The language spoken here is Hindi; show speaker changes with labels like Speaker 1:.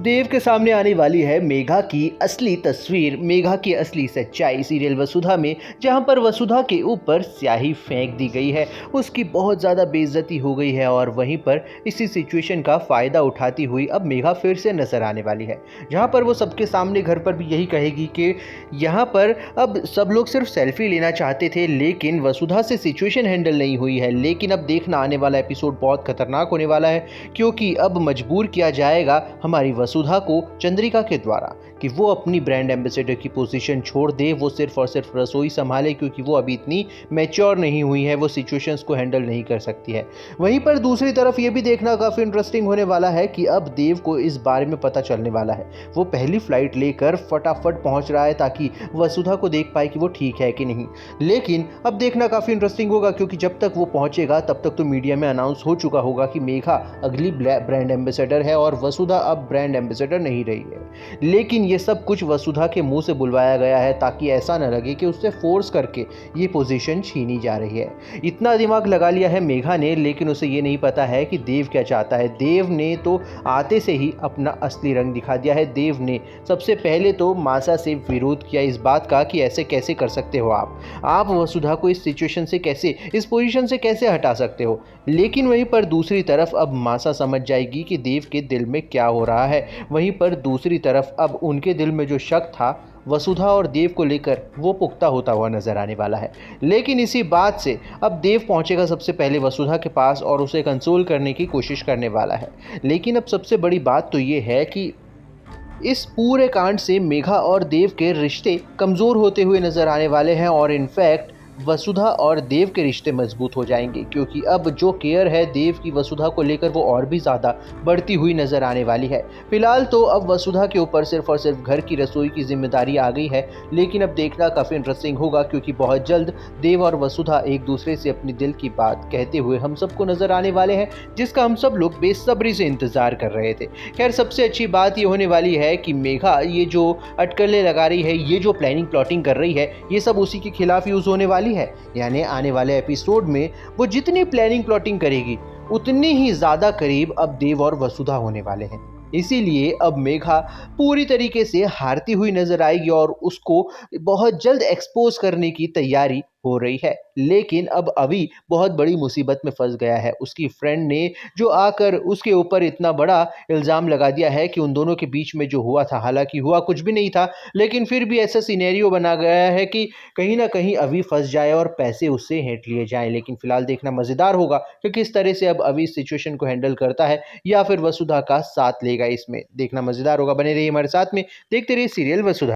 Speaker 1: देव के सामने आने वाली है मेघा की असली तस्वीर, मेघा की असली सच्चाई सीरियल वसुधा में, जहां पर वसुधा के ऊपर स्याही फेंक दी गई है। उसकी बहुत ज़्यादा बेइज्जती हो गई है और वहीं पर इसी सिचुएशन का फ़ायदा उठाती हुई अब मेघा फिर से नजर आने वाली है, जहां पर वो सबके सामने घर पर भी यही कहेगी कि यहाँ पर अब सब लोग सिर्फ सेल्फी लेना चाहते थे, लेकिन वसुधा से सिचुएशन हैंडल नहीं हुई है। लेकिन अब देखना आने वाला एपिसोड बहुत खतरनाक होने वाला है, क्योंकि अब मजबूर किया जाएगा हमारी वसुधा को चंद्रिका के द्वारा कि वो अपनी ब्रांड एम्बेसडर की पोजीशन छोड़ दे, वो सिर्फ और सिर्फ रसोई संभाले, क्योंकि वो अभी इतनी मैच्योर नहीं हुई है, वो सिचुएशंस को हैंडल नहीं कर सकती है। वहीं पर दूसरी तरफ ये भी देखना काफ़ी इंटरेस्टिंग होने वाला है कि अब देव को इस बारे में पता चलने वाला है। वो पहली फ्लाइट लेकर फटाफट पहुंच रहा है ताकि वसुधा को देख पाए कि वो ठीक है कि नहीं। लेकिन अब देखना काफ़ी इंटरेस्टिंग होगा, क्योंकि जब तक वो पहुंचेगा तब तक तो मीडिया में अनाउंस हो चुका होगा कि मेघा अगली ब्रांड एम्बेसडर है और वसुधा अब ब्रांड एम्बेसडर नहीं रही है। लेकिन ये सब कुछ वसुधा के मुंह से बुलवाया गया है ताकि ऐसा न लगे कि उससे फोर्स करके ये पोजीशन छीनी जा रही है। इतना दिमाग लगा लिया है मेघा ने, लेकिन उसे ये नहीं पता है कि देव क्या चाहता है। देव ने तो आते से ही अपना असली रंग दिखा दिया है। देव ने सबसे पहले तो मासा से विरोध किया इस बात का कि ऐसे कैसे कर सकते हो आप वसुधा को इस सिचुएशन से कैसे, इस पोजीशन से कैसे हटा सकते हो। लेकिन वहीं पर दूसरी तरफ अब मासा समझ जाएगी कि देव के दिल में क्या हो रहा है। वहीं पर दूसरी तरफ अब उनके दिल में जो शक था वसुधा और देव को लेकर, वो पुख्ता होता हुआ नजर आने वाला है। लेकिन इसी बात से अब देव पहुंचेगा सबसे पहले वसुधा के पास और उसे कंसोल करने की कोशिश करने वाला है। लेकिन अब सबसे बड़ी बात तो ये है कि इस पूरे कांड से मेघा और देव के रिश्ते कमज़ोर होते हुए नजर आने वाले हैं और इनफैक्ट वसुधा और देव के रिश्ते मजबूत हो जाएंगे, क्योंकि अब जो केयर है देव की वसुधा को लेकर वो और भी ज़्यादा बढ़ती हुई नज़र आने वाली है। फिलहाल तो अब वसुधा के ऊपर सिर्फ और सिर्फ घर की रसोई की जिम्मेदारी आ गई है, लेकिन अब देखना काफ़ी इंटरेस्टिंग होगा, क्योंकि बहुत जल्द देव और वसुधा एक दूसरे से अपनी दिल की बात कहते हुए हम सबको नज़र आने वाले हैं, जिसका हम सब लोग बेसब्री से इंतज़ार कर रहे थे। खैर, सबसे अच्छी बात ये होने वाली है कि मेघा ये जो अटकलें लगा रही है, ये जो प्लानिंग प्लॉटिंग कर रही है, ये सब उसी के खिलाफ यूज़ होने वाली है। यानी आने वाले एपिसोड में वो जितनी प्लानिंग प्लॉटिंग करेगी उतनी ही ज्यादा करीब अब देव और वसुधा होने वाले हैं। इसीलिए अब मेघा पूरी तरीके से हारती हुई नजर आएगी और उसको बहुत जल्द एक्सपोज करने की तैयारी हो रही है। लेकिन अब अभी बहुत बड़ी मुसीबत में फंस गया है। उसकी फ्रेंड ने जो आकर उसके ऊपर इतना बड़ा इल्ज़ाम लगा दिया है कि उन दोनों के बीच में जो हुआ था, हालांकि हुआ कुछ भी नहीं था, लेकिन फिर भी ऐसा सिनेरियो बना गया है कि कहीं ना कहीं अभी फंस जाए और पैसे उससे हेंट लिए जाएं। लेकिन फिलहाल देखना मज़ेदार होगा कि किस तरह से अब अभी सिचुएशन को हैंडल करता है या फिर वसुधा का साथ लेगा। इसमें देखना मज़ेदार होगा। बने रहिए हमारे साथ में, देखते रहिए सीरियल वसुधा।